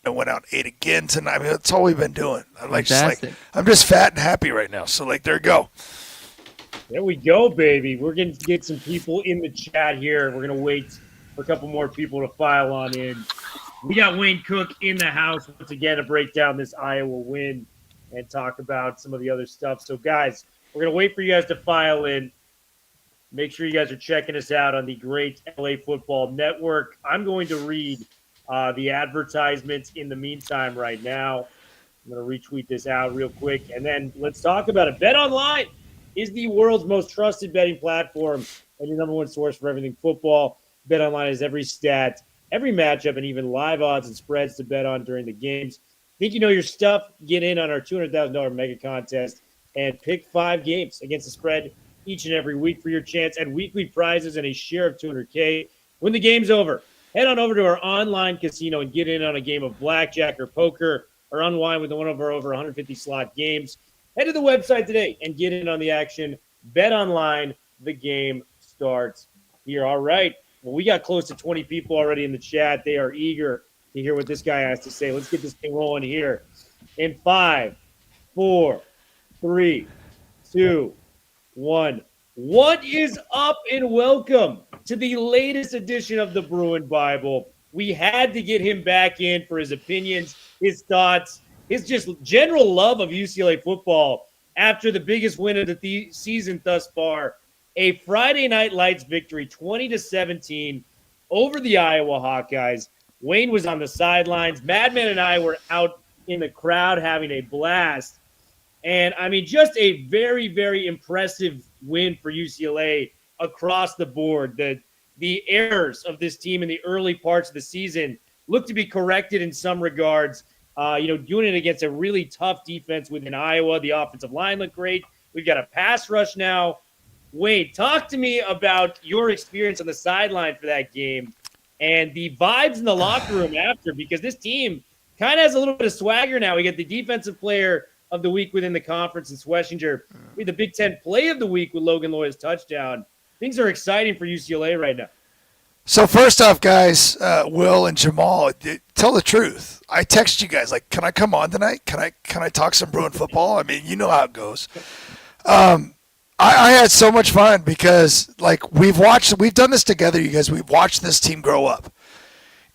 I went out and ate again tonight. I mean, that's all we've been doing. I'm just fat and happy right now. So, there you go. There we go, baby. We're going to get some people in the chat here. We're going to wait for a couple more people to file on in. We got Wayne Cook in the house once again to break down this Iowa win and talk about some of the other stuff. So, guys, we're going to wait for you guys to file in. Make sure you guys are checking us out on the great LA Football Network. I'm going to read the advertisements in the meantime right now. I'm going to retweet this out real quick, and then let's talk about it. BetOnline is the world's most trusted betting platform and your number one source for everything football. BetOnline has every stat, every matchup, and even live odds and spreads to bet on during the games. Think you know your stuff? Get in on our $200,000 mega contest and pick 5 games against the spread each and every week for your chance at weekly prizes and a share of $200K. When the game's over, head on over to our online casino and get in on a game of blackjack or poker or unwind with one of our over 150 slot games. Head to the website today and get in on the action. Bet online. The game starts here. All right. Well, we got close to 20 people already in the chat. They are eager to hear what this guy has to say. Let's get this thing rolling here. In 5, 4, 3, 2, 1. What is up, and welcome to the latest edition of the Bruin Bible. We had to get him back in for his opinions, his thoughts, his just general love of UCLA football after the biggest win of the season thus far. A Friday Night Lights victory, 20-17 over the Iowa Hawkeyes. Wayne was on the sidelines. Madman and I were out in the crowd having a blast. And, I mean, just a very, very impressive win for UCLA across the board. The errors of this team in the early parts of the season look to be corrected in some regards. Doing it against a really tough defense within Iowa. The offensive line looked great. We've got a pass rush now. Wade, talk to me about your experience on the sideline for that game and the vibes in the locker room after, because this team kind of has a little bit of swagger now. We get the defensive player of the week within the conference in Schlesinger. We had the Big Ten play of the week with Logan Loya's touchdown. Things are exciting for UCLA right now. So first off, guys, Will and Jamal, tell the truth. I text you guys like, can I come on tonight? Can I talk some Bruin football? I mean, you know how it goes. I had so much fun because we've done this together, you guys. We've watched this team grow up,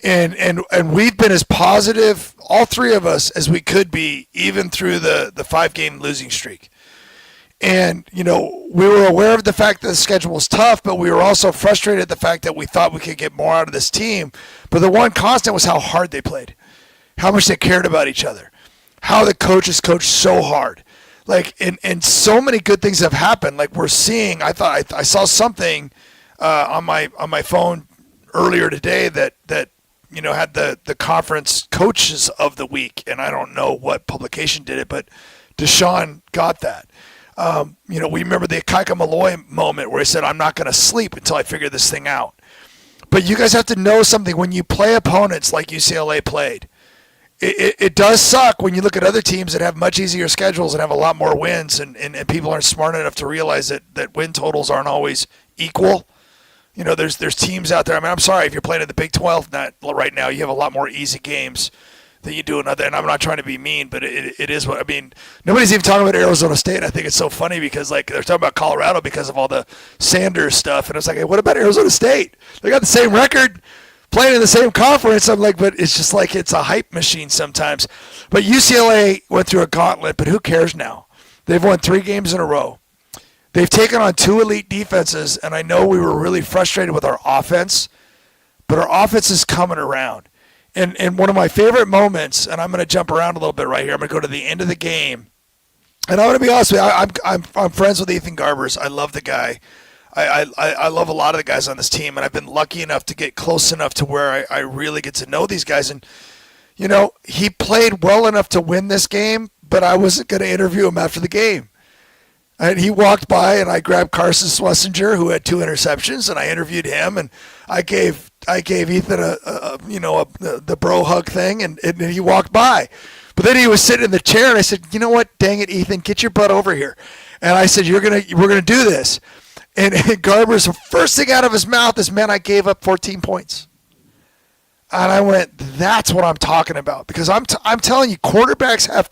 and we've been as positive, all three of us, as we could be, even through the 5-game losing streak. And, we were aware of the fact that the schedule was tough, but we were also frustrated at the fact that we thought we could get more out of this team. But the one constant was how hard they played, how much they cared about each other, how the coaches coached so hard. And so many good things have happened. We're seeing, I saw something on my phone earlier today that had the conference coaches of the week, and I don't know what publication did it, but Deshaun got that. We remember the Kaika Malloy moment where he said, I'm not going to sleep until I figure this thing out. But you guys have to know something. When you play opponents like UCLA played, it does suck when you look at other teams that have much easier schedules and have a lot more wins, and people aren't smart enough to realize that win totals aren't always equal. There's teams out there. I mean, I'm sorry if you're playing in the Big 12 right now, you have a lot more easy games than you do another. And I'm not trying to be mean, but it is what I mean. Nobody's even talking about Arizona State. I think it's so funny because they're talking about Colorado because of all the Sanders stuff, and it's like, hey, what about Arizona State? They got the same record, playing in the same conference. I'm like, but it's just it's a hype machine sometimes. But UCLA went through a gauntlet, but who cares now? They've won 3 games in a row. They've taken on 2 elite defenses, and I know we were really frustrated with our offense, but our offense is coming around. And one of my favorite moments, and I'm going to jump around a little bit right here. I'm going to go to the end of the game. And I'm going to be honest with you, I'm friends with Ethan Garbers. I love the guy. I love a lot of the guys on this team, and I've been lucky enough to get close enough to where I really get to know these guys. And, he played well enough to win this game, but I wasn't going to interview him after the game. And he walked by, and I grabbed Carson Schlesinger, who had 2 interceptions, and I interviewed him, and I gave Ethan the bro hug thing, and he walked by. But then he was sitting in the chair, and I said, you know what, dang it, Ethan, get your butt over here. And I said, we're gonna do this. And Garber's first thing out of his mouth is, man, I gave up 14 points. And I went, that's what I'm talking about. Because I'm telling you, quarterbacks have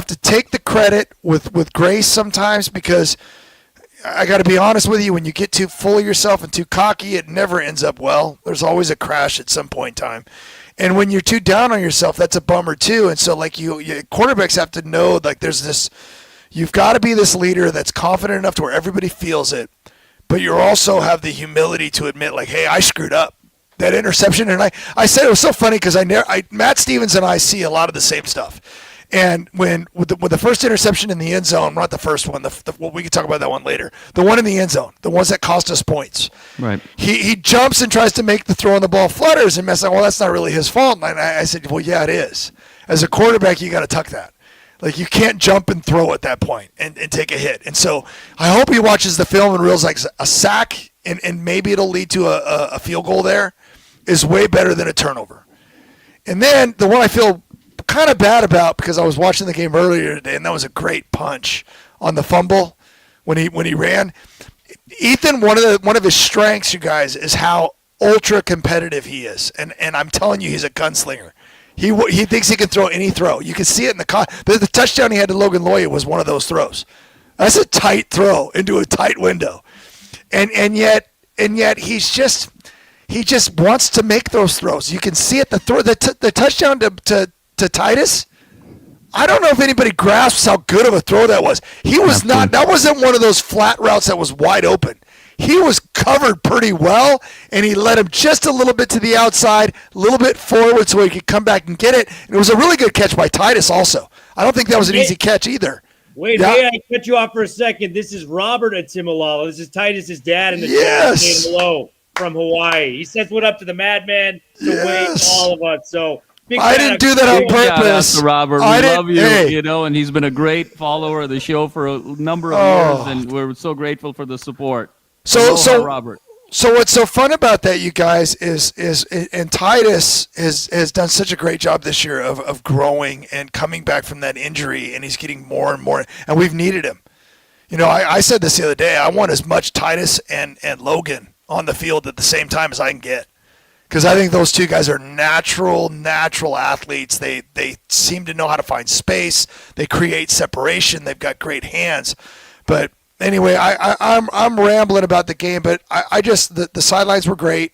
to take the credit with grace sometimes, because I got to be honest with you, when you get too full of yourself and too cocky, it never ends up well. There's always a crash at some point in time. And when you're too down on yourself, that's a bummer too. And so like you quarterbacks have to know, like, there's this, you've got to be this leader that's confident enough to where everybody feels it, but you also have the humility to admit, like, hey, I screwed up. That interception, and I said it was so funny because Matt Stevens and I see a lot of the same stuff. And with the first interception in the end zone, not the first one, well, we can talk about that one later. The one in the end zone, the ones that cost us points. Right. He jumps and tries to make the throw, and the ball flutters, and messes up. Well, that's not really his fault. And I said, well, yeah, it is. As a quarterback, you got to tuck that. Like, you can't jump and throw at that point and take a hit. And so I hope he watches the film and realizes, like, a sack and maybe it'll lead to a field goal there is way better than a turnover. And then the one I feel kind of bad about, because I was watching the game earlier today, and that was a great punch on the fumble when he ran. Ethan, one of his strengths, you guys, is how ultra competitive he is, and I'm telling you, he's a gunslinger. He thinks he can throw any throw. You can see it in the touchdown he had to Logan Loya was one of those throws. That's a tight throw into a tight window, and yet he just wants to make those throws. You can see it. The touchdown to Titus. I don't know if anybody grasps how good of a throw that was. He was not. That wasn't one of those flat routes that was wide open. He was covered pretty well, and he led him just a little bit to the outside, a little bit forward so he could come back and get it. And it was a really good catch by Titus also. I don't think that was an easy catch either. Wait, may I cut you off for a second? This is Robert at Timolala. This is Titus's dad in the chat. Hello from Hawaii. He says what up to the madman, to Wayne, all of us. So I didn't do that on purpose. Robert, we love you, and he's been a great follower of the show for a number of years, and we're so grateful for the support. So Robert. So what's so fun about that, you guys, is and Titus has done such a great job this year of growing and coming back from that injury, and he's getting more and more, and we've needed him. You know, I said this the other day. I want as much Titus and Logan on the field at the same time as I can get, because I think those two guys are natural athletes. They seem to know how to find space. They create separation. They've got great hands. But anyway, I'm rambling about the game, but I just the sidelines were great.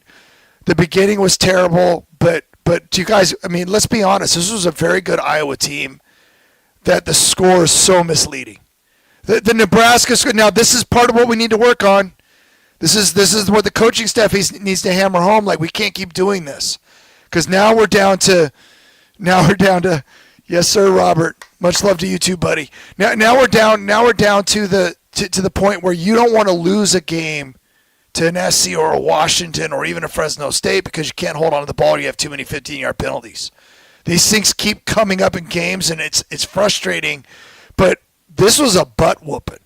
The beginning was terrible, but you guys, I mean, let's be honest. This was a very good Iowa team. That the score is so misleading. The Nebraska score. Now this is part of what we need to work on. This is what the coaching staff needs to hammer home. Like, we can't keep doing this, because now we're down to. Yes, sir, Robert. Much love to you too, buddy. Now we're down to the point where you don't want to lose a game to an SC or a Washington or even a Fresno State because you can't hold on to the ball or you have too many 15-yard penalties. These things keep coming up in games, and it's frustrating. But this was a butt whooping.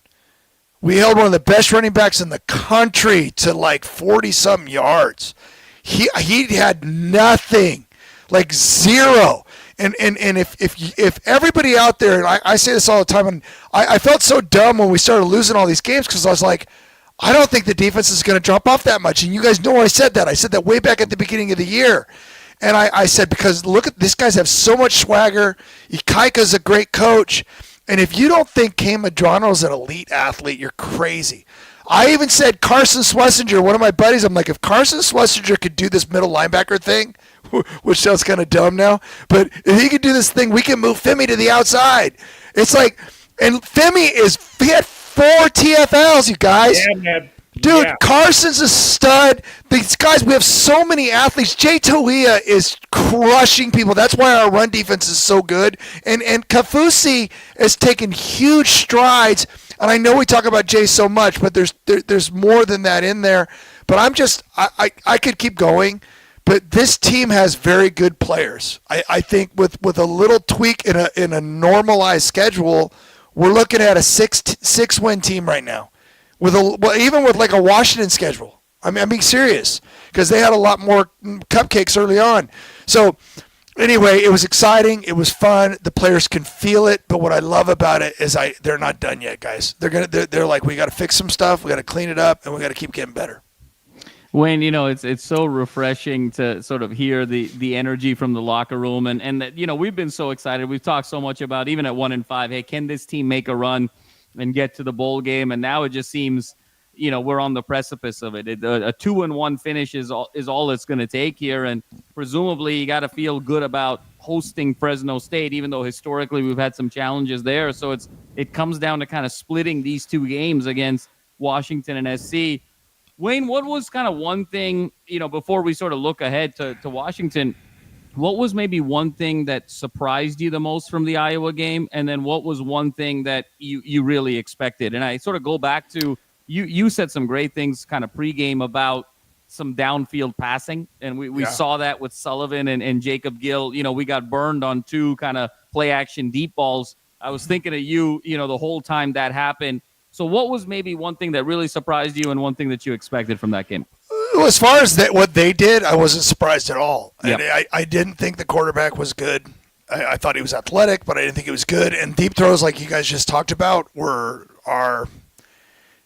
We held one of the best running backs in the country to like 40-something yards. He had nothing, like zero. And if everybody out there, and I say this all the time, and I felt so dumb when we started losing all these games, because I was like, I don't think the defense is going to drop off that much. And you guys know I said that. I said that way back at the beginning of the year. And I said, because look at these guys have so much swagger. Ikaika's a great coach. And if you don't think Kay Madrano's an elite athlete, you're crazy. I even said Carson Schlesinger, one of my buddies, I'm like, if Carson Schlesinger could do this middle linebacker thing, which sounds kind of dumb now, but if he could do this thing, we can move Femi to the outside. It's like, and Femi he had 4 TFLs, you guys. Yeah, man. Dude, yeah. Carson's a stud. These guys, we have so many athletes. Jay Toia is crushing people. That's why our run defense is so good. And Kafusi has taken huge strides. And I know we talk about Jay so much, but there's more than that in there. But I could keep going. But this team has very good players. I think with a little tweak in a normalized schedule, we're looking at a six win team right now. Even with like a Washington schedule. I mean, I'm being serious, because they had a lot more cupcakes early on. So anyway, it was exciting. It was fun. The players can feel it. But what I love about it is they're not done yet, guys. They're like, we got to fix some stuff. We got to clean it up, and we got to keep getting better. Wayne, it's so refreshing to sort of hear the energy from the locker room, and that we've been so excited. We've talked so much about, even at 1-5, hey, can this team make a run and get to the bowl game? And now it just seems we're on the precipice of it. A 2-1 finish is all it's going to take here, and presumably you got to feel good about hosting Fresno State, even though historically we've had some challenges there. So it comes down to kind of splitting these two games against Washington and SC. Wayne, what was kind of one thing, before we sort of look ahead to Washington, what was maybe one thing that surprised you the most from the Iowa game? And then what was one thing that you really expected? And I sort of go back to, you said some great things kind of pregame about some downfield passing. And we saw that with Sullivan and Jacob Gill. We got burned on 2 kind of play action deep balls. I was thinking of you, the whole time that happened. So what was maybe one thing that really surprised you and one thing that you expected from that game? Well, as far as what they did, I wasn't surprised at all. Yep. And I didn't think the quarterback was good. I thought he was athletic, but I didn't think he was good. And deep throws, like you guys just talked about, are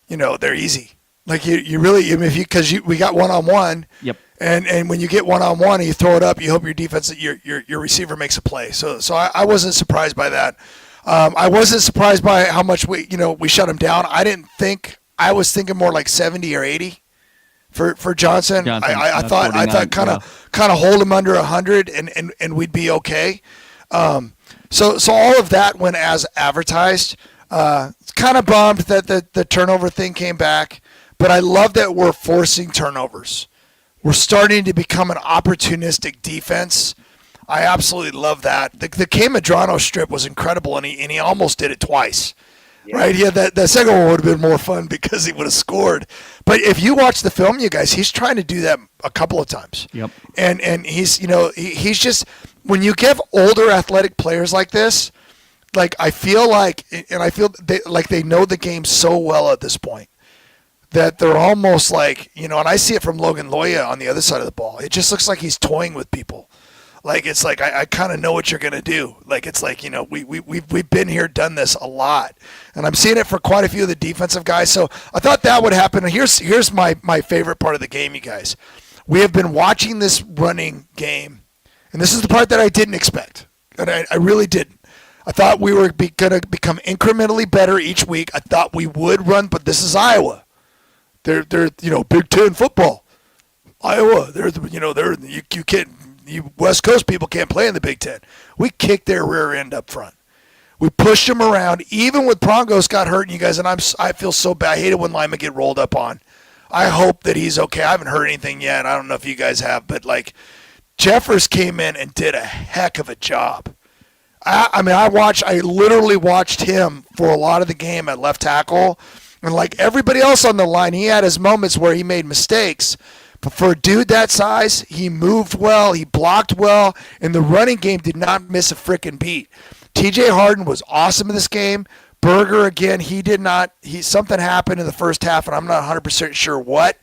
they're easy. Like you really, because we got one-on-one. Yep. And when you get one-on-one and you throw it up, you hope your defense, your receiver makes a play. So I wasn't surprised by that. I wasn't surprised by how much we shut him down. I was thinking more like 70 or 80 for Johnson. I thought kind of hold him under 100 and we'd be okay. So all of that went as advertised. Kind of bummed that the turnover thing came back, but I love that we're forcing turnovers. We're starting to become an opportunistic defense. I absolutely love that. The K. Medrano strip was incredible, and he almost did it twice. Yeah. Right? Yeah, that second one would have been more fun because he would have scored. But if you watch the film, you guys, he's trying to do that a couple of times. Yep. And he's he's just, when you give older athletic players like this, like I feel they know the game so well at this point that they're almost like, and I see it from Logan Loya on the other side of the ball. It just looks like he's toying with people. Like, it's like, I kind of know what you're going to do. Like, it's like, we've been here, done this a lot. And I'm seeing it for quite a few of the defensive guys. So I thought that would happen. And here's my favorite part of the game, you guys. We have been watching this running game. And this is the part that I didn't expect. And I really didn't. I thought we were going to become incrementally better each week. I thought we would run, but this is Iowa. They're Big Ten football. Iowa, you can't. You West Coast people can't play in the Big Ten. We kicked their rear end up front. We pushed them around, even with Prongos got hurt, and you guys, and I feel so bad. I hate it when Lima get rolled up on. I hope that he's okay. I haven't heard anything yet. I don't know if you guys have, but like Jeffers came in and did a heck of a job. I literally watched him for a lot of the game at left tackle, and like everybody else on the line, he had his moments where he made mistakes. But for a dude that size, he moved well, he blocked well, and the running game did not miss a freaking beat. TJ Harden was awesome in this game. Berger, again, something happened in the first half, and I'm not 100% sure what.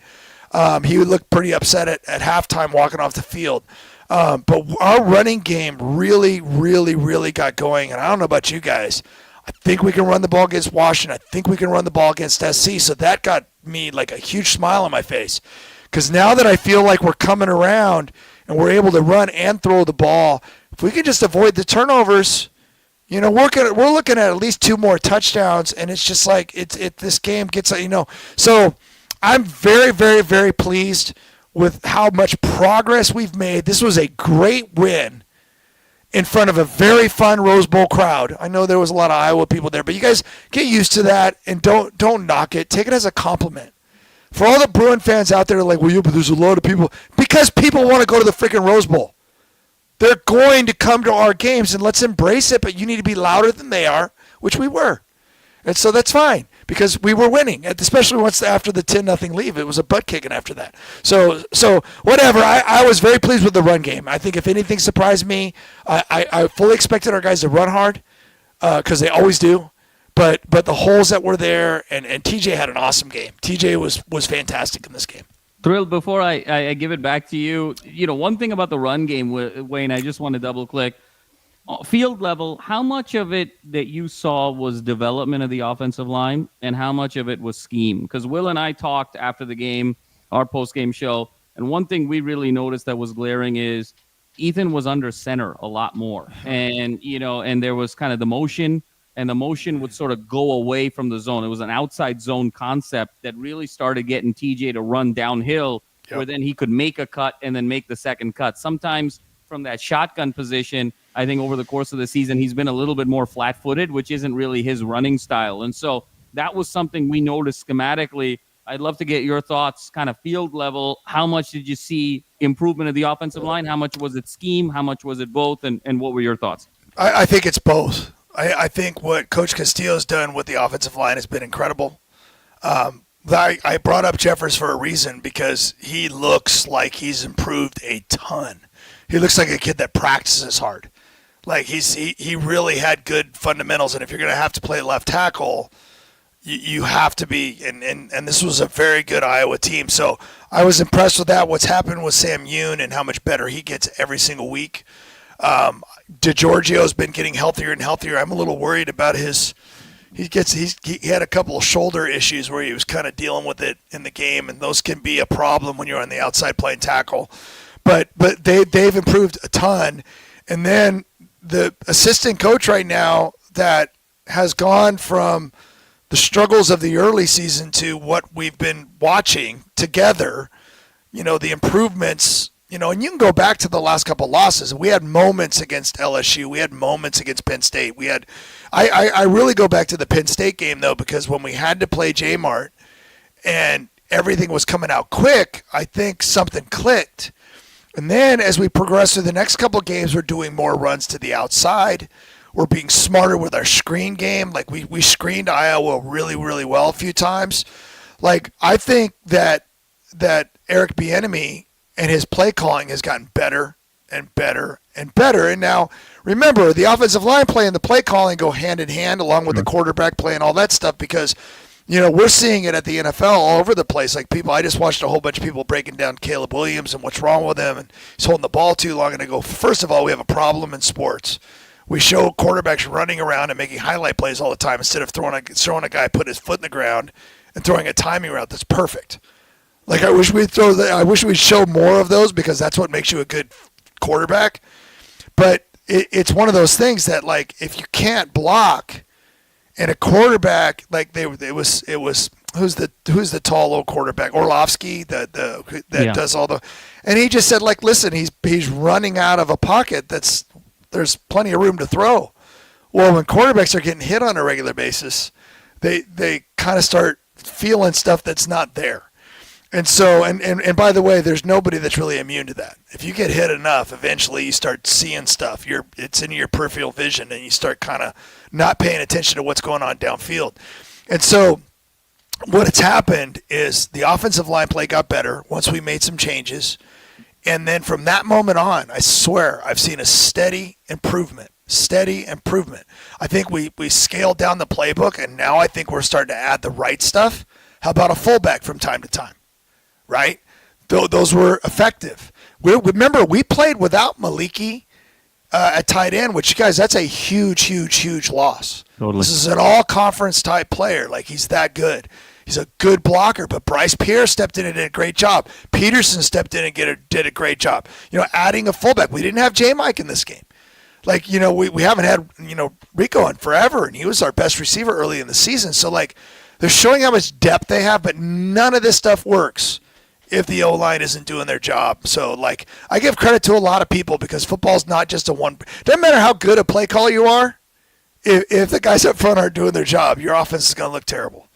He looked pretty upset at halftime walking off the field. But our running game really, really, really got going, and I don't know about you guys. I think we can run the ball against Washington. I think we can run the ball against SC, so that got me like a huge smile on my face. Because now that I feel like we're coming around and we're able to run and throw the ball, if we can just avoid the turnovers, we're looking at least 2 more touchdowns, and it's just like this game gets. So I'm very, very, very pleased with how much progress we've made. This was a great win in front of a very fun Rose Bowl crowd. I know there was a lot of Iowa people there, but you guys get used to that and don't knock it. Take it as a compliment. For all the Bruin fans out there like, well, yeah, but there's a lot of people. Because people want to go to the freaking Rose Bowl. They're going to come to our games, and let's embrace it, but you need to be louder than they are, which we were. And so that's fine, because we were winning, especially once after the 10-0 leave. It was a butt kicking after that. So whatever. I was very pleased with the run game. I think if anything surprised me, I fully expected our guys to run hard, because they always do. But the holes that were there, and TJ had an awesome game. TJ was fantastic in this game. Thrilled. Before I give it back to you, one thing about the run game, Wayne, I just want to double click. Field level, how much of it that you saw was development of the offensive line, and how much of it was scheme? Because Will and I talked after the game, our post-game show. And one thing we really noticed that was glaring is Ethan was under center a lot more. And, and there was kind of the motion, and the motion would sort of go away from the zone. It was an outside zone concept that really started getting TJ to run downhill, where then he could make a cut and then make the second cut. Sometimes from that shotgun position, I think over the course of the season, he's been a little bit more flat-footed, which isn't really his running style. And so that was something we noticed schematically. I'd love to get your thoughts, kind of field level. How much did you see improvement of the offensive line? How much was it scheme? How much was it both? And what were your thoughts? I think it's both. I think what Coach Castillo's done with the offensive line has been incredible. I brought up Jeffers for a reason, because he looks like he's improved a ton. He looks like a kid that practices hard. Like he really had good fundamentals, and if you're going to have to play left tackle, you have to be, and this was a very good Iowa team. So I was impressed with that. What's happened with Sam Yoon and how much better he gets every single week. DeGiorgio's been getting healthier and healthier. I'm a little worried about he had a couple of shoulder issues where he was kind of dealing with it in the game, and those can be a problem when you're on the outside playing tackle. But they've improved a ton. And then the assistant coach right now that has gone from the struggles of the early season to what we've been watching together, the improvements, and you can go back to the last couple of losses. We had moments against LSU. We had moments against Penn State. I really go back to the Penn State game, though, because when we had to play J-Mart and everything was coming out quick, I think something clicked. And then as we progress through the next couple of games, we're doing more runs to the outside. We're being smarter with our screen game. Like we screened Iowa really, really well a few times. Like I think that Eric Bieniemy and his play calling has gotten better and better and better. And now remember, the offensive line play and the play calling go hand in hand along with the quarterback play and all that stuff, because we're seeing it at the NFL all over the place. Like I just watched a whole bunch of people breaking down Caleb Williams and what's wrong with him, and he's holding the ball too long. And I go, first of all, we have a problem in sports. We show quarterbacks running around and making highlight plays all the time instead of throwing a guy put his foot in the ground and throwing a timing route that's perfect. Like I wish we'd show more of those, because that's what makes you a good quarterback. But it's one of those things that, like, if you can't block, and a quarterback, like it was who's the tall old quarterback, Orlovsky, that does all the, and he just said, like, listen, he's running out of a pocket there's plenty of room to throw. Well, when quarterbacks are getting hit on a regular basis, they kind of start feeling stuff that's not there. And so, and by the way, there's nobody that's really immune to that. If you get hit enough, eventually you start seeing stuff. It's in your peripheral vision, and you start kind of not paying attention to what's going on downfield. And so what has happened is the offensive line play got better once we made some changes. And then from that moment on, I swear, I've seen a steady improvement. I think we scaled down the playbook, and now I think we're starting to add the right stuff. How about a fullback from time to time? Right? Those were effective. Remember, we played without Maliki at tight end, which, guys, that's a huge loss. Totally. This is an all-conference type player. Like, he's that good. He's a good blocker, but Bryce Pierre stepped in and did a great job. Peterson stepped in and did a great job. Adding a fullback. We didn't have J-Mike in this game. Like, we haven't had, Rico in forever, and he was our best receiver early in the season. So, like, they're showing how much depth they have, but none of this stuff works if the O-line isn't doing their job. So, like, I give credit to a lot of people, because football's not just doesn't matter how good a play caller you are. If the guys up front aren't doing their job, your offense is going to look terrible.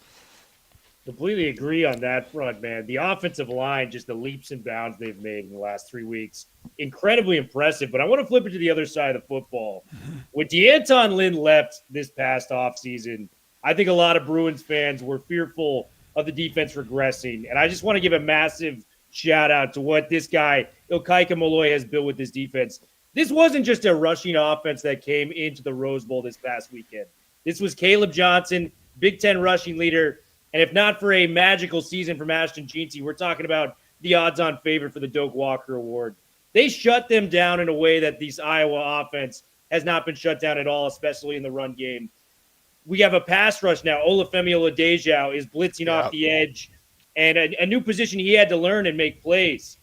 Completely agree on that front, man. The offensive line, just the leaps and bounds they've made in the last 3 weeks, incredibly impressive. But I want to flip it to the other side of the football. When D'Anton Lynn left this past offseason, I think a lot of Bruins fans were fearful of the defense regressing. And I just want to give a massive shout out to what this guy, Ilkaika Molloy, has built with this defense. This wasn't just a rushing offense that came into the Rose Bowl this past weekend. This was Caleb Johnson, Big Ten rushing leader. And if not for a magical season from Ashton Jeanty, we're talking about the odds-on favorite for the Doak Walker Award. They shut them down in a way that this Iowa offense has not been shut down at all, especially in the run game. We have a pass rush now. Olufemi Oladejo is blitzing off the edge. and a new position he had to learn and make plays.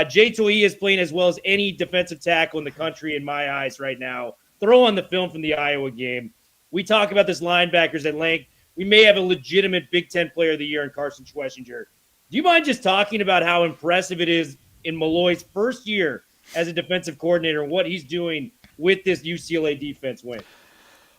Jay Toia is playing as well as any defensive tackle in the country in my eyes right now. Throw on the film from the Iowa game. We talk about this linebackers at length. We may have a legitimate Big Ten player of the year in Carson Schlesinger. Do you mind just talking about how impressive it is in Malloy's first year as a defensive coordinator and what he's doing with this UCLA defense, Wayne?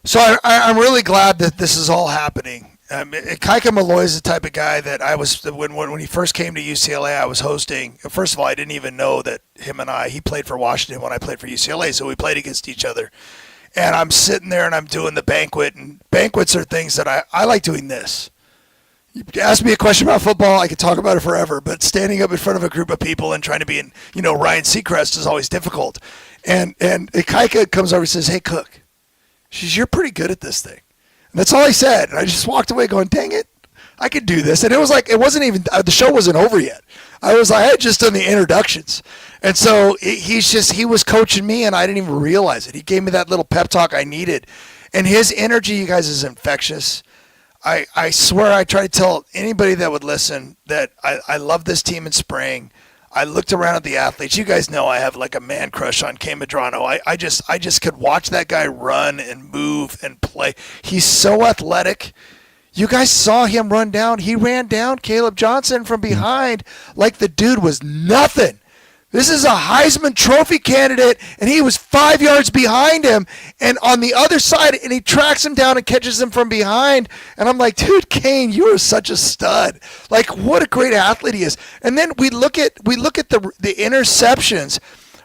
So I'm really glad that this is all happening. Kaika Malloy is the type of guy that I was when he first came to UCLA. I was hosting. First of all, I didn't even know that he played for Washington when I played for UCLA, so we played against each other. And I'm sitting there and I'm doing the banquet, and banquets are things that I like doing this. You ask me a question about football, I could talk about it forever, but standing up in front of a group of people and trying to be Ryan Seacrest is always difficult. And Kaika comes over and says, "Hey, Cook," she says, "you're pretty good at this thing." And that's all he said. And I just walked away going, dang it, I could do this. And it was like, it wasn't even, the show wasn't over yet. I had just done the introductions. And so he was coaching me and I didn't even realize it. He gave me that little pep talk I needed. And his energy, you guys, is infectious. I swear I try to tell anybody that would listen that I love this team in spring. I looked around at the athletes. You guys know I have like a man crush on Kay Medrano. I just could watch that guy run and move and play. He's so athletic. You guys saw him run down. He ran down Caleb Johnson from behind like the dude was nothing. This is a Heisman Trophy candidate, and he was 5 yards behind him and on the other side, and he tracks him down and catches him from behind. And I'm like, dude, Kane, you are such a stud. Like, what a great athlete he is. And then we look at the interceptions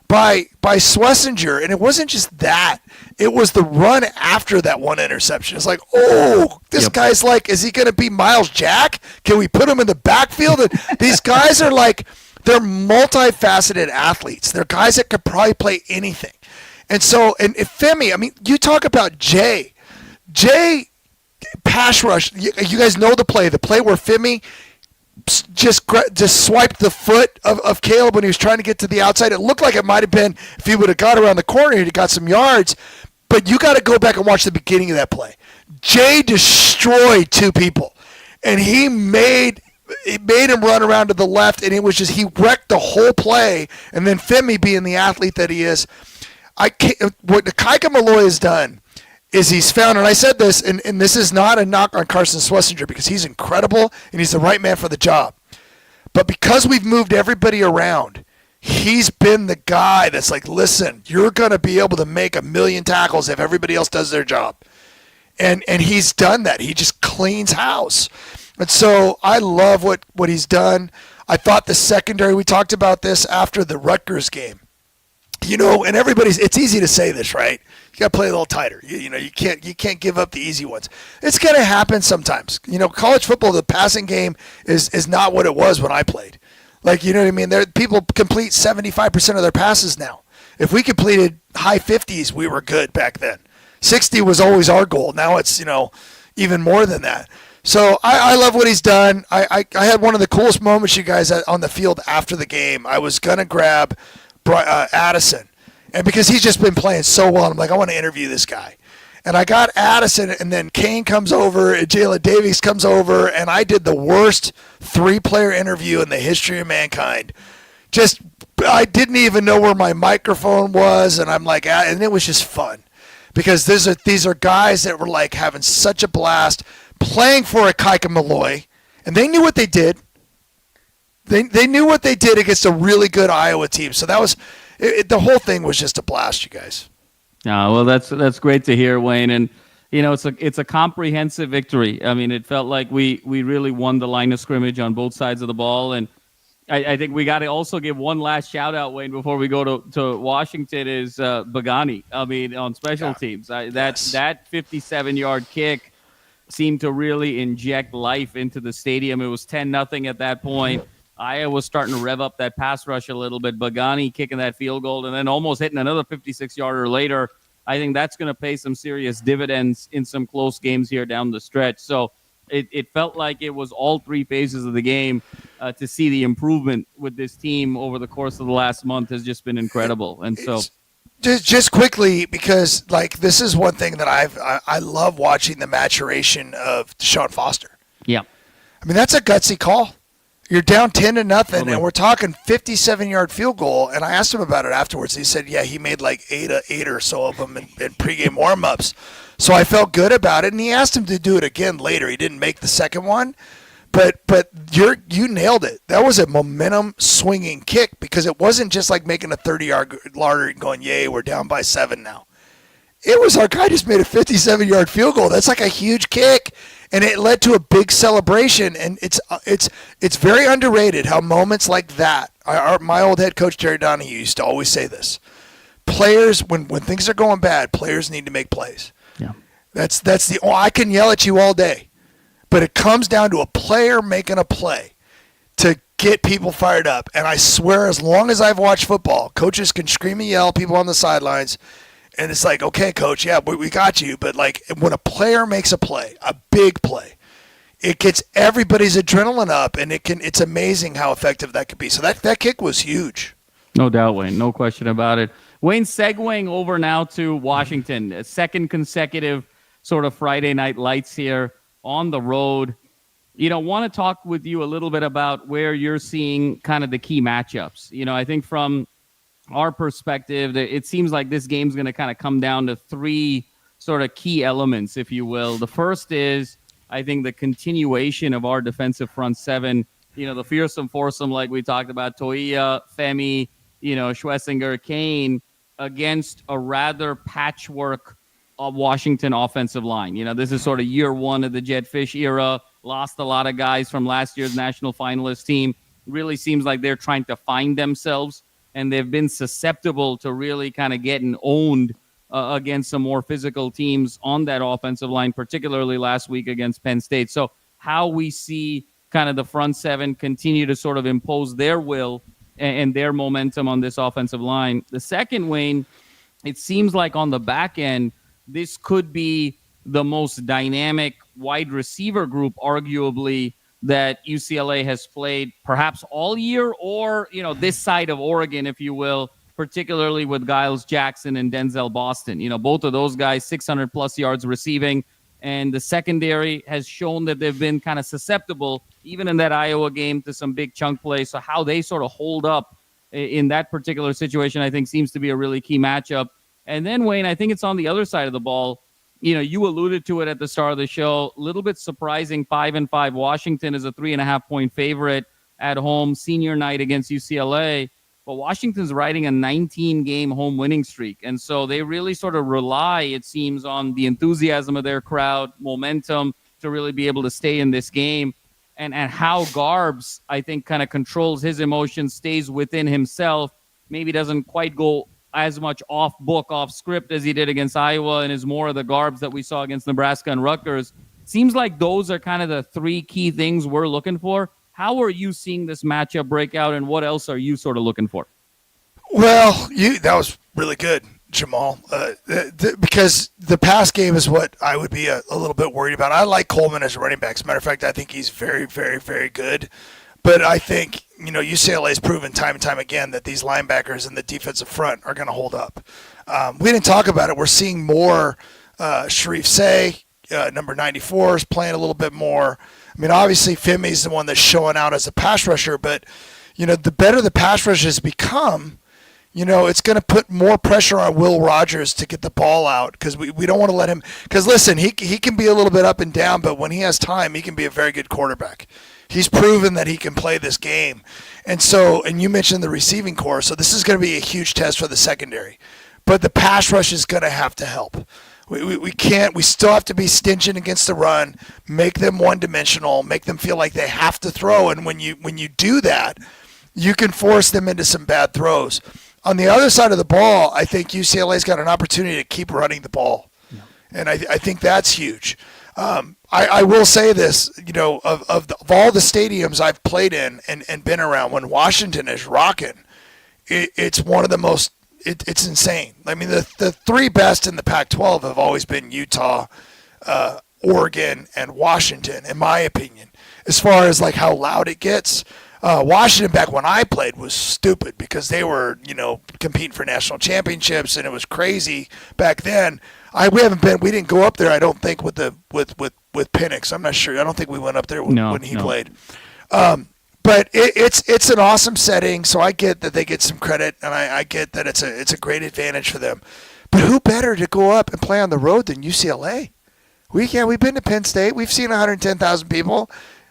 by Schlesinger, and it wasn't just that. It was the run after that one interception. It's like, oh, this guy's like, is he going to be Miles Jack? Can we put him in the backfield? And these guys are like, they're multifaceted athletes. They're guys that could probably play anything. And so, and if Femi, I mean, you talk about Jay pass rush. You guys know the play where Femi just swiped the foot of Caleb when he was trying to get to the outside. It looked like it might have been, if he would have got around the corner, he'd have got some yards. But you got to go back and watch the beginning of that play. Jay destroyed two people, and it made him run around to the left, and it was just, he wrecked the whole play. And then Femi, being the athlete that he is, what Kaika Malloy has done is he's found, and I said this, and this is not a knock on Carson Schlesinger because he's incredible and he's the right man for the job. But because we've moved everybody around, he's been the guy that's like, listen, you're going to be able to make 1 million tackles if everybody else does their job. And he's done that. He just cleans house. And so I love what he's done. I thought the secondary, we talked about this after the Rutgers game. And it's easy to say this, right? You got to play a little tighter. You can't give up the easy ones. It's going to happen sometimes. College football, the passing game is not what it was when I played. Like, you know what I mean? People complete 75% of their passes now. If we completed high 50s, we were good back then. 60 was always our goal. Now it's, even more than that. So I love what he's done. I had one of the coolest moments, you guys, on the field after the game. I was going to grab Addison. And because he's just been playing so well, I'm like, I want to interview this guy. And I got Addison, and then Kane comes over, and Jalen Davies comes over, and I did the worst 3-player interview in the history of mankind. I didn't even know where my microphone was, and I'm like, and it was just fun. Because these are guys that were like having such a blast playing for a Kaika Malloy, and they knew what they did. They knew what they did against a really good Iowa team. So that was the whole thing was just a blast, you guys. Well, that's great to hear, Wayne. And it's a comprehensive victory. I mean, it felt like we really won the line of scrimmage on both sides of the ball, and I think we got to also give one last shout out, Wayne, before we go to Washington is Bagani. I mean, on special teams, that 57-yard kick seemed to really inject life into the stadium. It was 10-0 at that point. Iowa was starting to rev up that pass rush a little bit. Bagani kicking that field goal and then almost hitting another 56-yarder later. I think that's going to pay some serious dividends in some close games here down the stretch. So it felt like it was all 3 phases of the game. To see the improvement with this team over the course of the last month has just been incredible. And so, just quickly, because like this is one thing that I love watching the maturation of Deshaun Foster. Yeah, I mean that's a gutsy call. You're down 10-0, Totally. and we're talking 57-yard field goal. And I asked him about it afterwards. He said, yeah, he made like eight or so of them in pregame warm-ups. So I felt good about it, and he asked him to do it again later. He didn't make the second one, but you nailed it. That was a momentum swinging kick because it wasn't just like making a 30-yard larder and going, yay, we're down by 7 now. It was our guy just made a 57-yard field goal. That's like a huge kick, and it led to a big celebration. And it's very underrated how moments like that. My old head coach Jerry Donahue used to always say this: players, when things are going bad, players need to make plays. Yeah. That's the. I can yell at you all day, but it comes down to a player making a play to get people fired up. And I swear, as long as I've watched football, coaches can scream and yell, people on the sidelines. And it's like, okay, coach, yeah, we got you. But like when a player makes a play, a big play, it gets everybody's adrenaline up, and it's amazing how effective that could be. So that kick was huge. No doubt, Wayne. No question about it. Wayne, segueing over now to Washington, a second consecutive sort of Friday night lights here on the road. Want to talk with you a little bit about where you're seeing kind of the key matchups. I think from our perspective, it seems like this game's going to kind of come down to three sort of key elements, if you will. The first is, I think, the continuation of our defensive front seven. The fearsome foursome, like we talked about, Toia, Femi, Schlesinger, Kane, against a rather patchwork of Washington offensive line. This is sort of year one of the Jet Fish era. Lost a lot of guys from last year's national finalist team. Really seems like they're trying to find themselves, and they've been susceptible to really kind of getting owned against some more physical teams on that offensive line, particularly last week against Penn State. So how we see kind of the front seven continue to sort of impose their will and their momentum on this offensive line. The second, Wayne, it seems like on the back end, this could be the most dynamic wide receiver group, arguably, that UCLA has played perhaps all year, or, this side of Oregon, if you will, particularly with Giles Jackson and Denzel Boston. Both of those guys, 600 plus yards receiving, and the secondary has shown that they've been kind of susceptible, even in that Iowa game, to some big chunk plays. So how they sort of hold up in that particular situation, I think, seems to be a really key matchup. And then, Wayne, I think it's on the other side of the ball. You alluded to it at the start of the show. A little bit surprising, 5-5. Washington is a 3.5-point favorite at home, senior night against UCLA. But Washington's riding a 19-game home winning streak. And so they really sort of rely, it seems, on the enthusiasm of their crowd, momentum, to really be able to stay in this game. And how Garbs, I think, kind of controls his emotions, stays within himself, maybe doesn't quite go as much off book, off script as he did against Iowa, and is more of the Garbs that we saw against Nebraska and Rutgers. Seems like those are kind of the three key things we're looking for. How are you seeing this matchup break out, and what else are you sort of looking for? Well, that was really good, Jamal, because the pass game is what I would be a little bit worried about. I like Coleman as a running back. As a matter of fact, I think he's very, very, very good. But I think, UCLA has proven time and time again that these linebackers in the defensive front are going to hold up. We didn't talk about it. We're seeing more Sharif Say, number 94, is playing a little bit more. I mean, obviously, Femi's the one that's showing out as a pass rusher. But, the better the pass rush has become, it's going to put more pressure on Will Rogers to get the ball out, because we don't want to let him – because, listen, he can be a little bit up and down, but when he has time, he can be a very good quarterback. He's proven that he can play this game. And you mentioned the receiving core, so this is going to be a huge test for the secondary. But the pass rush is going to have to help. We still have to be stinching against the run, make them one-dimensional, make them feel like they have to throw. And when you do that, you can force them into some bad throws. On the other side of the ball, I think UCLA's got an opportunity to keep running the ball. Yeah. And I think that's huge. I will say this, of all the stadiums I've played in and been around, when Washington is rocking, it's one of the most, it's insane. I mean, the three best in the Pac-12 have always been Utah, Oregon, and Washington, in my opinion. As far as like how loud it gets, Washington back when I played was stupid because they were, competing for national championships, and it was crazy back then. We didn't go up there, I don't think, with Penix. I'm not sure. I don't think we went up there when he played. But But it's an awesome setting, so I get that they get some credit, and I get that it's a great advantage for them. But who better to go up and play on the road than UCLA? We've been to Penn State. We've seen 110,000 people.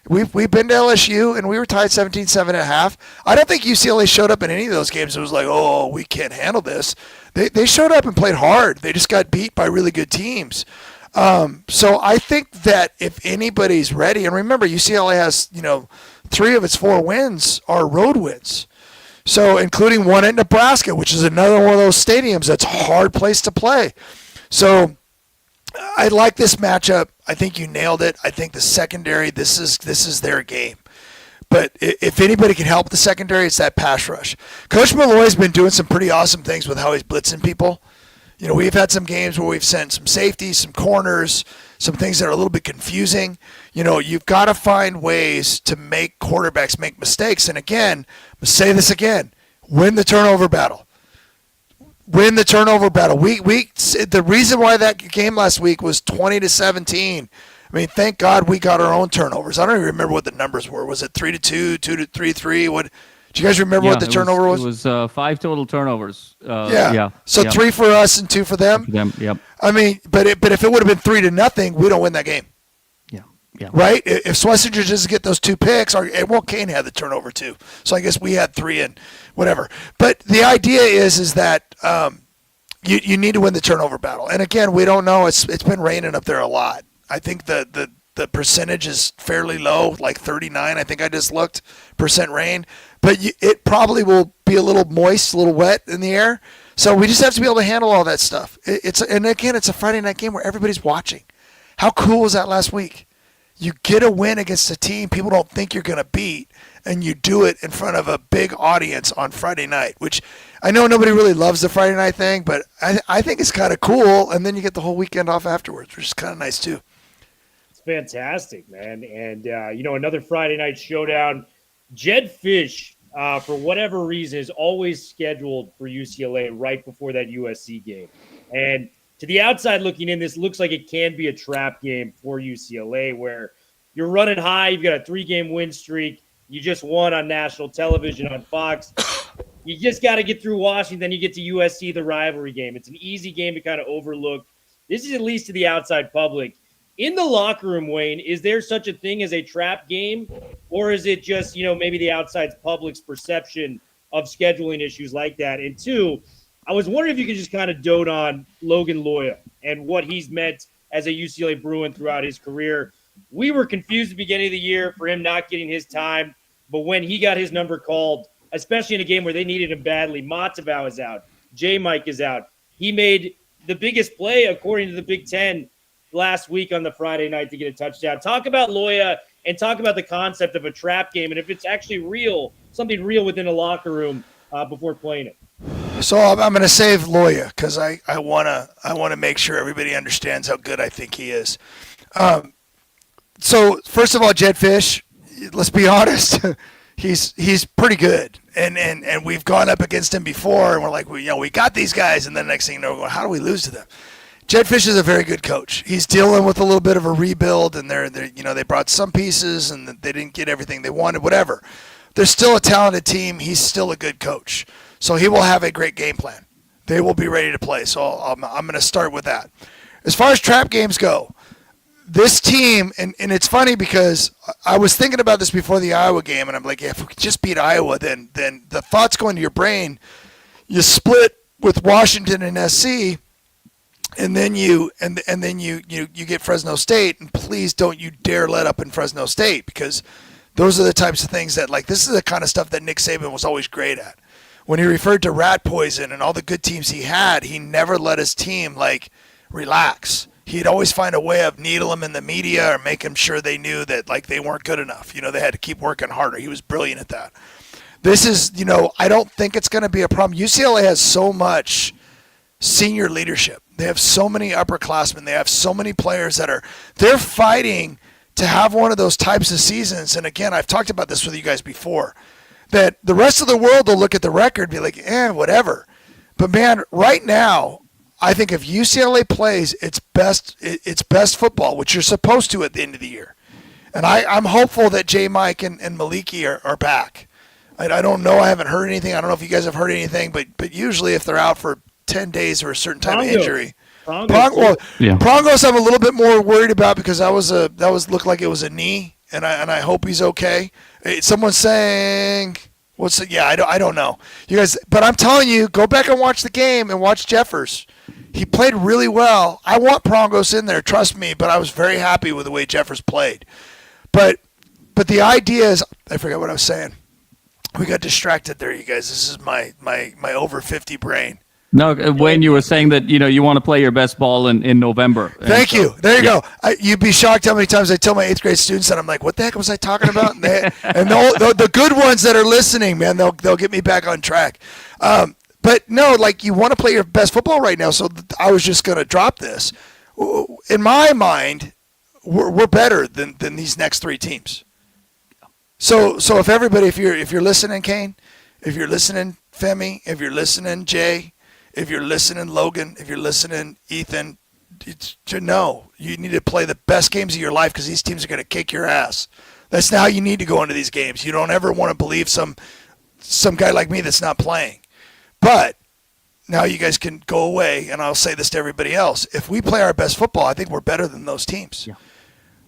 We've been to LSU, and we were tied 17-7 at half. I don't think UCLA showed up in any of those games. It was like, oh, we can't handle this. They showed up and played hard. They just got beat by really good teams. So I think that if anybody's ready, and remember, UCLA has 3 of its 4 wins are road wins. So including one at Nebraska, which is another one of those stadiums that's a hard place to play. So I like this matchup. I think you nailed it. I think the secondary, this is their game. But if anybody can help the secondary, it's that pass rush. Coach Malloy's been doing some pretty awesome things with how he's blitzing people. We've had some games where we've sent some safeties, some corners, some things that are a little bit confusing. You've got to find ways to make quarterbacks make mistakes. And again, I'm going to say this again, win the turnover battle. Win the turnover battle. The reason why that game last week was 20-17. I mean, thank God we got our own turnovers. I don't even remember what the numbers were. Was it 3-2, 2-3? What? Do you guys remember what the turnover was? It was 5 total turnovers. So 3 for us and 2 for them. Yep. I mean, but if it would have been 3-0, we don't win that game. Yeah. Right? If Schlesinger doesn't get those 2 picks, Kane had the turnover too. So I guess we had 3 and whatever. But the idea is that you need to win the turnover battle. And again, we don't know. It's been raining up there a lot. I think the percentage is fairly low, like 39. I think I just looked % rain. But it probably will be a little moist, a little wet in the air. So we just have to be able to handle all that stuff. And again, it's a Friday night game where everybody's watching. How cool was that last week? You get a win against a team people don't think you're going to beat, and you do it in front of a big audience on Friday night, which I know nobody really loves the Friday night thing, but I think it's kind of cool, and then you get the whole weekend off afterwards, which is kind of nice too. It's fantastic, man. And, another Friday night showdown. Jed Fish, for whatever reason, is always scheduled for UCLA right before that USC game. And to the outside looking in, this looks like it can be a trap game for UCLA where you're running high. You've got a 3-game win streak. You just won on national television on Fox. You just got to get through Washington. Then you get to USC, the rivalry game. It's an easy game to kind of overlook. This is at least to the outside public. In the locker room, Wayne, is there such a thing as a trap game? Or is it just, maybe the outside public's perception of scheduling issues like that? And 2, I was wondering if you could just kind of dote on Logan Loya and what he's meant as a UCLA Bruin throughout his career. We were confused at the beginning of the year for him not getting his time, but when he got his number called, especially in a game where they needed him badly, Matavau is out, J-Mike is out. He made the biggest play, according to the Big Ten, last week on the Friday night to get a touchdown. Talk about Loya and talk about the concept of a trap game and if it's actually real, something real within a locker room before playing it. So I'm going to save Loya because I want to make sure everybody understands how good I think he is. So first of all, Jed Fish, let's be honest, he's pretty good, and we've gone up against him before, and we're like, we got these guys, and then next thing you know, we're going, how do we lose to them? Jed Fish is a very good coach. He's dealing with a little bit of a rebuild, and they brought some pieces, and they didn't get everything they wanted, whatever. They're still a talented team. He's still a good coach. So he will have a great game plan. They will be ready to play. So I'm going to start with that. As far as trap games go, this team, and it's funny because I was thinking about this before the Iowa game, and I'm like, if we could just beat Iowa, then the thoughts go into your brain. You split with Washington and SC, and then you get Fresno State, and please don't you dare let up in Fresno State because those are the types of things that, like, this is the kind of stuff that Nick Saban was always great at. When he referred to rat poison and all the good teams he had, he never let his team, relax. He'd always find a way of needle them in the media or make them sure they knew that, they weren't good enough. They had to keep working harder. He was brilliant at that. This is, I don't think it's going to be a problem. UCLA has so much senior leadership. They have so many upperclassmen. They have so many players they're fighting to have one of those types of seasons. And again, I've talked about this with you guys before, that the rest of the world will look at the record and be like, whatever. But man, right now, I think if UCLA plays its best football, which you're supposed to at the end of the year, And I'm hopeful that J. Mike and Maliki are back. I don't know. I haven't heard anything. I don't know if you guys have heard anything, but usually if they're out for 10 days or a certain type of injury. Prongos I'm a little bit more worried about because that looked like it was a knee, and I hope he's okay. Someone's saying I don't know, you guys, but I'm telling you, go back and watch the game and watch Jeffers. He played really well. I want Prongos in there, trust me, but I was very happy with the way Jeffers played. But the idea is, I forgot what I was saying. We got distracted there, you guys. This is my over 50 brain. No, Wayne, you were saying that you want to play your best ball in November. Thank you. There you go. You'd be shocked how many times I tell my 8th grade students that I'm like, what the heck was I talking about? And the good ones that are listening, man, they'll get me back on track. But no, like, you want to play your best football right now. So I was just going to drop this. In my mind, we're better than these next 3 teams. So if everybody, if you're listening, Kane, if you're listening, Femi, if you're listening, Jay, if you're listening, Logan, if you're listening, Ethan, you need to play the best games of your life because these teams are going to kick your ass. That's how you need to go into these games. You don't ever want to believe some guy like me that's not playing. But now you guys can go away, and I'll say this to everybody else. If we play our best football, I think we're better than those teams. Yeah.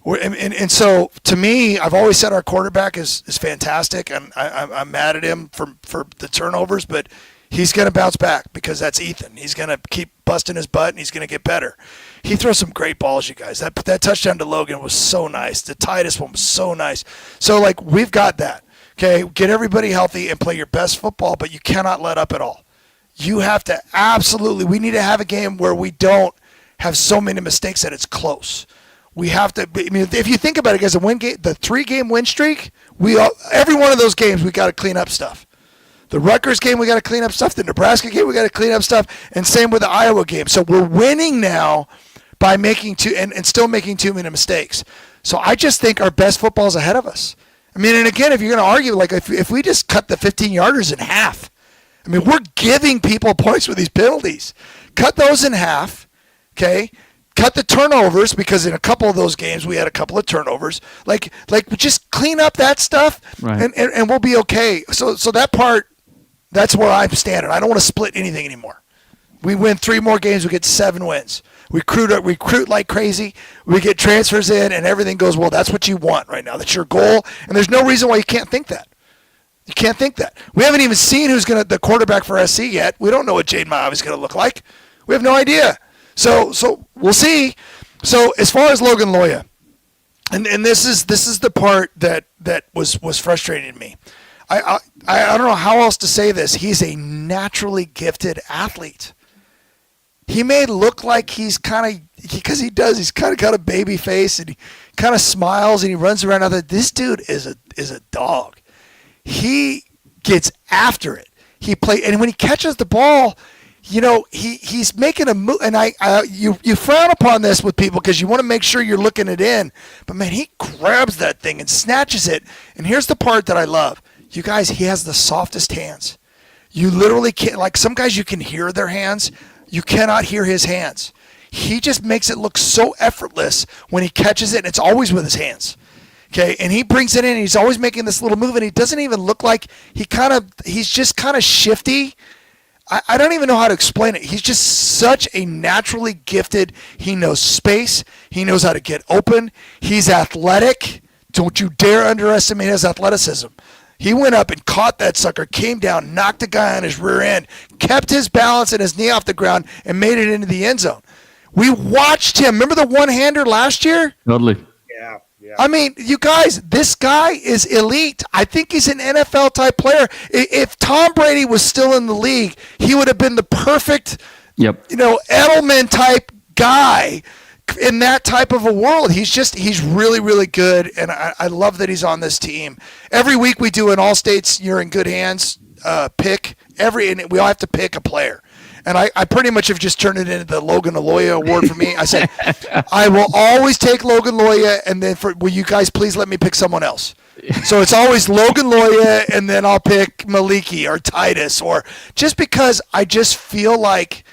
And so, to me, I've always said our quarterback is fantastic, and I'm mad at him for the turnovers, but he's going to bounce back because that's Ethan. He's going to keep busting his butt, and he's going to get better. He throws some great balls, you guys. That touchdown to Logan was so nice. The Titus one was so nice. So, like, we've got that. Okay, get everybody healthy and play your best football, but you cannot let up at all. You have to we need to have a game where we don't have so many mistakes that it's close. We have to. I mean, if you think about it, guys, the 3-game win streak, every one of those games we got to clean up stuff. The Rutgers game, we got to clean up stuff. The Nebraska game, we got to clean up stuff. And same with the Iowa game. So we're winning now by making and still making too many mistakes. So I just think our best football is ahead of us. I mean, and again, if you're going to argue, like if we just cut the 15-yarders in half, I mean, we're giving people points with these penalties. Cut those in half, okay? Cut the turnovers because in a couple of those games we had a couple of turnovers. Like just clean up that stuff, right, and we'll be okay. So that part, that's where I'm standing. I don't want to split anything anymore. We win 3 more games, we get 7 wins. We recruit like crazy. We get transfers in, and everything goes well. That's what you want right now. That's your goal, and there's no reason why you can't think that. You can't think that. We haven't even seen who's the quarterback for SC yet. We don't know what Jade Miles is going to look like. We have no idea. So we'll see. So as far as Logan Loya, and this is the part that was frustrating to me. I don't know how else to say this. He's a naturally gifted athlete. He may look like he's kind of, because he does. He's kind of got a baby face, and he kind of smiles, and he runs around. This dude is a dog. He gets after it. And when he catches the ball, he's making a move. And you frown upon this with people because you want to make sure you're looking it in. But man, he grabs that thing and snatches it. And here's the part that I love. You guys, he has the softest hands. You literally can't, like some guys you can hear their hands. You cannot hear his hands. He just makes it look so effortless when he catches it, and it's always with his hands. Okay, and he brings it in, and he's always making this little move, and he doesn't even look like he's just kind of shifty. I don't even know how to explain it. He's just such a naturally gifted. He knows space. He knows how to get open. He's athletic. Don't you dare underestimate his athleticism. He went up and caught that sucker, came down, knocked the guy on his rear end, kept his balance and his knee off the ground, and made it into the end zone. We watched him. Remember the one-hander last year? Totally. Yeah. I mean, you guys, this guy is elite. I think he's an NFL-type player. If Tom Brady was still in the league, he would have been the perfect, Edelman-type guy in that type of a world. He's really, really good, and I love that he's on this team. Every week we do an all states, you're in good hands pick, and we all have to pick a player. And I pretty much have just turned it into the Logan Loya award for me. I said, I will always take Logan Loya, and then will you guys please let me pick someone else? So it's always Logan Loya, and then I'll pick Maliki or Titus, or just because I just feel like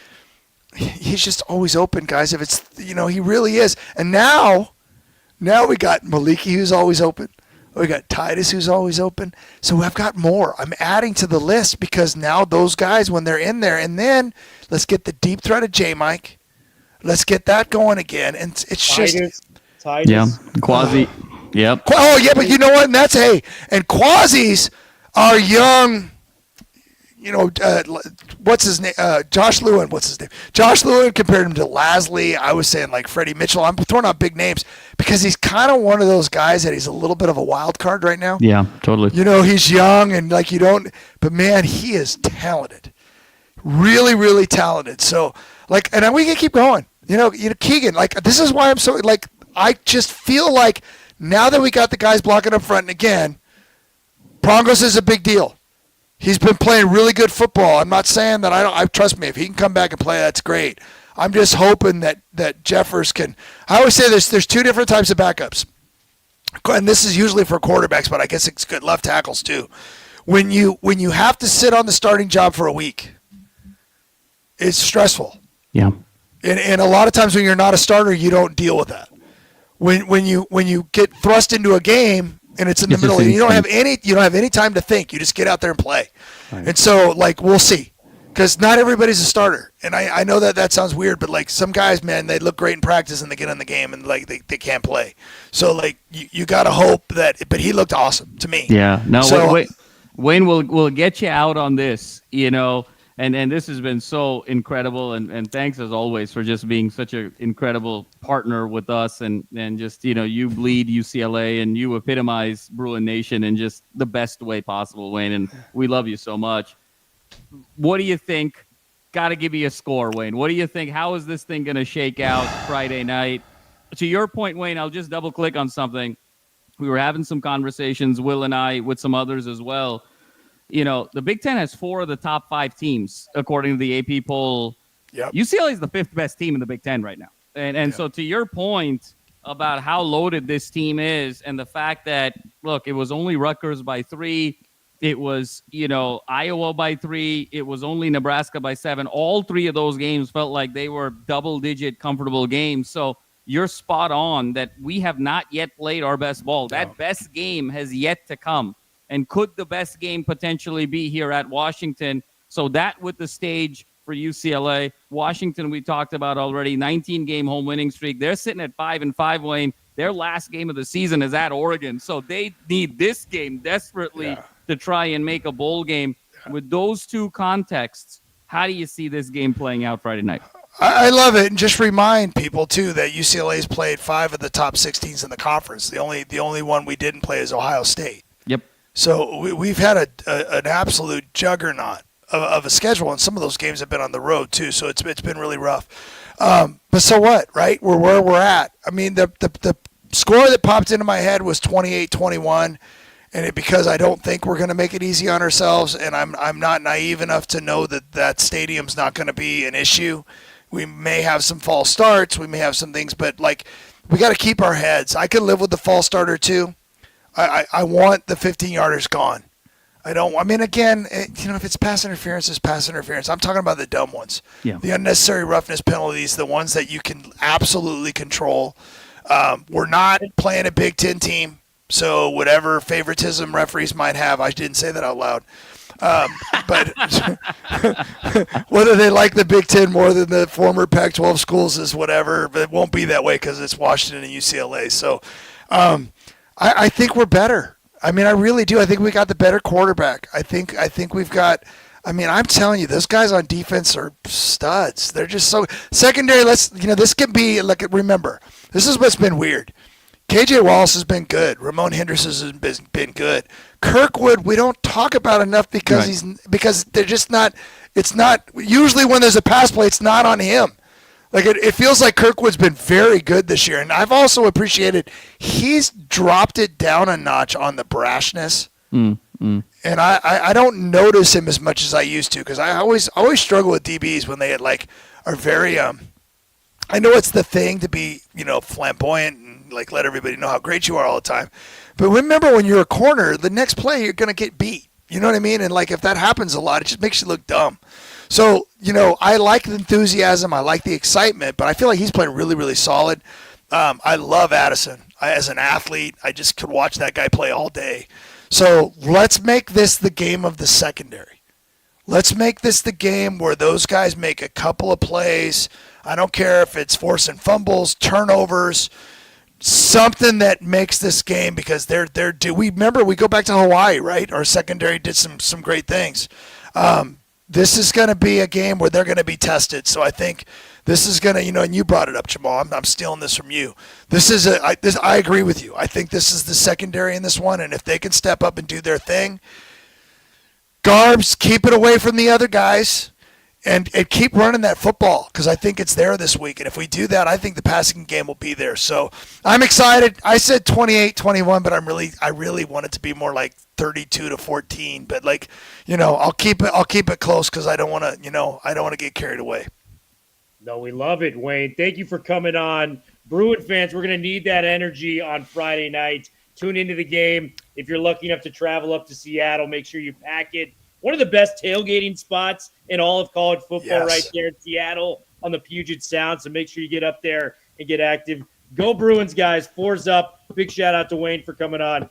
he's just always open, guys. If it's, he really is. And now Now we got Maliki, who's always open. We got Titus, who's always open. So I've got more. I'm adding to the list because now those guys, when they're in there, and then let's get the deep threat of J-Mike. Let's get that going again. And it's Titus. Yeah, Quasi. Yep. Oh, yeah, but you know what? And that's, hey, and Quasi's are young, what's his name? Josh Lewin. What's his name? Josh Lewin compared him to Lasley. I was saying like Freddie Mitchell. I'm throwing out big names because he's kind of one of those guys that he's a little bit of a wild card right now. Yeah, totally. He's young and like you don't, but man, he is talented. Really, really talented. So like, and we can keep going. Keegan, like this is why I'm so like, I just feel like now that we got the guys blocking up front, and again, Prongos is a big deal. He's been playing really good football. I'm not saying that I trust me. If he can come back and play, that's great. I'm just hoping that Jeffers can. I always say there's two different types of backups, and this is usually for quarterbacks, but I guess it's good left tackles too. When you have to sit on the starting job for a week, it's stressful. Yeah. And a lot of times when you're not a starter, you don't deal with that. When you get thrust into a game and it's in the middle, and you don't have any time to think. You just get out there and play. Right. And so like we'll see, because not everybody's a starter. And I know that sounds weird, but like some guys, man, they look great in practice and they get in the game and like they can't play. So like you got to hope that. But he looked awesome to me. Yeah. No. So, Wayne will get you out on this. And this has been so incredible, and thanks as always for just being such an incredible partner with us, and just you bleed UCLA and you epitomize Bruin Nation in just the best way possible, Wayne, and we love you so much. What do you think? Got to give you a score, Wayne. What do you think? How is this thing going to shake out Friday night? To your point, Wayne, I'll just double click on something. We were having some conversations, Will and I, with some others as well. The Big Ten has 4 of the top 5 teams, according to the AP poll. Yep. UCLA is the 5th best team in the Big Ten right now. And so to your point about how loaded this team is and the fact that, look, it was only Rutgers by 3. It was, Iowa by 3. It was only Nebraska by 7. All 3 of those games felt like they were double-digit comfortable games. So you're spot on that we have not yet played our best ball. That best game has yet to come. And could the best game potentially be here at Washington? So that with the stage for UCLA. Washington, we talked about already, 19-game home winning streak. They're sitting at 5-5, Wayne. Their last game of the season is at Oregon. So they need this game desperately to try and make a bowl game. With those two contexts, how do you see this game playing out Friday night? I love it, and just remind people too that UCLA's played 5 of the top 6 teams in the conference. The only one we didn't play is Ohio State. Yep. So we've had an absolute juggernaut of a schedule, and some of those games have been on the road too. So it's been really rough. But so what, right? We're where we're at. I mean, the score that popped into my head was 28-21, and because I don't think we're going to make it easy on ourselves, and I'm not naive enough to know that stadium's not going to be an issue. We may have some false starts, we may have some things, but like we got to keep our heads. I could live with the false starter too. I want the 15-yarders gone. Again, if it's pass interference, it's pass interference. I'm talking about the dumb ones. Yeah. The unnecessary roughness penalties, the ones that you can absolutely control. We're not playing a Big Ten team, so whatever favoritism referees might have, I didn't say that out loud. But whether they like the Big Ten more than the former Pac-12 schools is whatever, but it won't be that way because it's Washington and UCLA. So I think we're better. I mean, I really do. I think we got the better quarterback. I think we've got – I'm telling you, those guys on defense are studs. They're just so – secondary, this can be – like, remember, this is what's been weird. KJ Wallace has been good. Ramon Henderson has been good. Kirkwood, we don't talk about enough because because they're just not – it's not – usually when there's a pass play, it's not on him. Like it feels like Kirkwood's been very good this year, and I've also appreciated he's dropped it down a notch on the brashness. And I don't notice him as much as I used to because I always struggle with DBs when they are very I know it's the thing to be flamboyant and let everybody know how great you are all the time, but remember when you're a corner, the next play you're gonna get beat. You know what I mean? And if that happens a lot, it just makes you look dumb. So, I like the enthusiasm. I like the excitement, but I feel like he's playing really, really solid. I love Addison. As an athlete, I just could watch that guy play all day. So let's make this the game of the secondary. Let's make this the game where those guys make a couple of plays. I don't care if it's forcing fumbles, turnovers, something that makes this game, because we remember, we go back to Hawaii, right? Our secondary did some great things. This is going to be a game where they're going to be tested. So I think this is going to, and you brought it up, Jamal. I'm stealing this from you. I agree with you. I think this is the secondary in this one, and if they can step up and do their thing, Garbs, keep it away from the other guys. And keep running that football, because I think it's there this week. And if we do that, I think the passing game will be there. So I'm excited. I said 28-21, but I really want it to be more like 32-14. But I'll keep it close, because I don't want to get carried away. No, we love it, Wayne. Thank you for coming on. Bruin fans, we're going to need that energy on Friday night. Tune into the game. If you're lucky enough to travel up to Seattle, make sure you pack it. One of the best tailgating spots in all of college football, right there in Seattle on the Puget Sound. So make sure you get up there and get active. Go Bruins, guys. 4's up. Big shout out to Wayne for coming on.